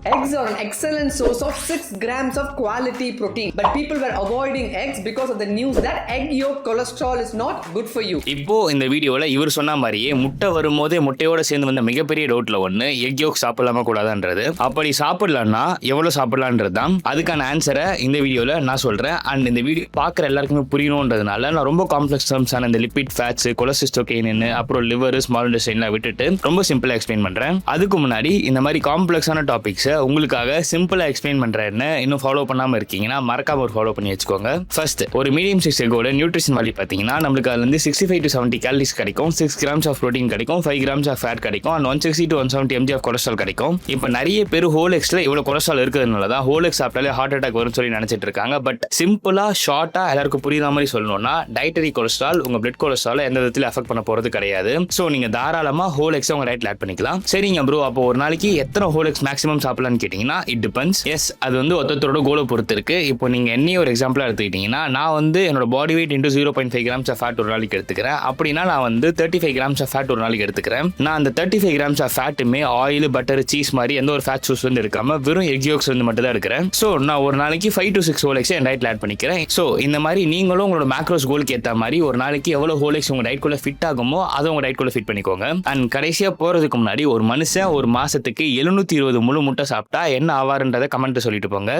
Eggs are an excellent source of 6 grams of quality protein. But people were avoiding eggs because of the news that egg yolk cholesterol is not good for you. இப்போ இந்த வீடியோவில் இவர் சொன்ன மாதிரியே முட்டை வரும்போதே முட்டையோட சேர்ந்து வந்த மிகப்பெரிய டவுட்ல ஒன்று எக் யோக் சாப்பிடலாமா கூடாதான்றது. அப்படி சாப்பிடலாம்னா எவ்வளோ சாப்பிடலான்றது தான். அதுக்கான ஆன்சரை இந்த வீடியோவில் நான் சொல்கிறேன். அண்ட் இந்த வீடியோ பார்க்குற எல்லாருக்குமே புரியணுன்றதுனால நான் ரொம்ப காம்ப்ளெக்ஸ் டர்ம்ஸான இந்த லிப்பிட் ஃபேட்ஸ் கொலசிஸ்டோகெயின் அப்புறம் லிவர் ஸ்மால் இன்டெஸ்டைன்லாம் விட்டுட்டு ரொம்ப சிம்பிளாக எக்ஸ்பிளைன் பண்ணுறேன். அதுக்கு முன்னாடி இந்த மாதிரி காம்ப்ளெக்ஸான டாபிக்ஸை உங்களுக்காக சிம்பிளாக எக்ஸ்பிளைன் பண்ணுறேன்னு இன்னும் ஃபாலோ பண்ணாமல் இருக்கீங்கன்னா மறக்காம ஒரு ஃபாலோ பண்ணி வச்சுக்கோங்க. ஃபர்ஸ்ட், ஒரு மீடியம் சைஸ் எக்கோட நியூட்ரிஷன் வேல்யூ பார்த்தீங்கன்னா நம்மளுக்கு அதுலேருந்து 65 to 70 கேலரிஸ் கிடைக்கும், 6 grams ஆஃப் ப்ரோட்டீன் கிடைக்கும், 5 grams ஆஃப் ஃபேட் கிடைக்கும், and 160 to 170 mg of cholesterol கிடைக்கும். இப்போ நிறைய பேர் ஹோல் எக்ஸ்ல இவ்வளோ கொலஸ்ட்ரால் இருக்கிறதுனால தான் ஹோல் எக்ஸ் சாப்பிட்டாலே ஹார்ட் அட்டாக் வரும்னு சொல்லி நினைச்சிட்டு இருக்காங்க. பட் சிம்பிளாக ஷார்ட்டாக எல்லாருக்கும் புரியுற மாதிரி சொல்லணும்னா டயட்டரி கொலஸ்ட்ரால் உங்கள் பிளட் கொலஸ்ட்ரால் எந்த விதத்தில் அஃபெக்ட் பண்ண போகிறது கிடையாது. ஸோ நீங்கள் தாராளமாக ஹோல் எக்ஸை உங்கள் டயட்டில் ஆட் பண்ணிக்கலாம். சரிங்க ப்ரோ, அப்போ ஒரு நாளைக்கு எத்தனை ஹோல் எக்ஸ் மேக்ஸிமம் சாப்பிடலான்னு கேட்டிங்கன்னா இட் டிபெண்ட்ஸ். எஸ், அது வந்து ஒருத்தரோட கோலை பொறுத்து இருக்கு. இப்போ நீங்கள் என்னையே ஒரு எக்ஸாம்பிளாக எடுத்துக்கிட்டிங்கன்னா நான் வந்து என்னோட body weight into 0.5 grams of fat ஒரு நாளைக்கு எடுத்துக்கிறேன். அப்படின்னா நான் வந்து 35 grams ஆஃப் ஃபேட் ஒரு நாளைக்கு எடுத்துக்கிறேன். நான் அந்த 35 grams ஆஃப் ஃபேட்டுமே ஆயில், பட்டர், சீஸ் மாதிரி எந்த ஒரு ஃபேட் சோர்ஸ் வந்து இருக்காம வெறும் எக் யோக்ஸ் வந்து மட்டும் தான் எடுக்கிறேன். ஸோ நான் ஒரு நாளைக்கு 5 to 6 ஹோல் எக்ஸ் என் டயட்ல ஆட் பண்ணிக்கிறேன். ஸோ இந்த மாதிரி நீங்களும் உங்களோட மேக்ரோஸ் கோலுக்கு ஏற்ற மாதிரி ஒரு நாளைக்கு எவ்வளோ ஹோல் எக்ஸ் உங்க டயட்குள்ள ஃபிட் ஆகுமோ அதை உங்க டயட்குள்ள ஃபிட் பண்ணிக்கோங்க. அண்ட் கடைசியாக போறதுக்கு முன்னாடி ஒரு மனுஷன் ஒரு மாசத்துக்கு 720 முழு முட்டை சாப்பிட்டா என்ன ஆவாருன்றதை கமெண்ட் சொல்லிட்டு போங்க.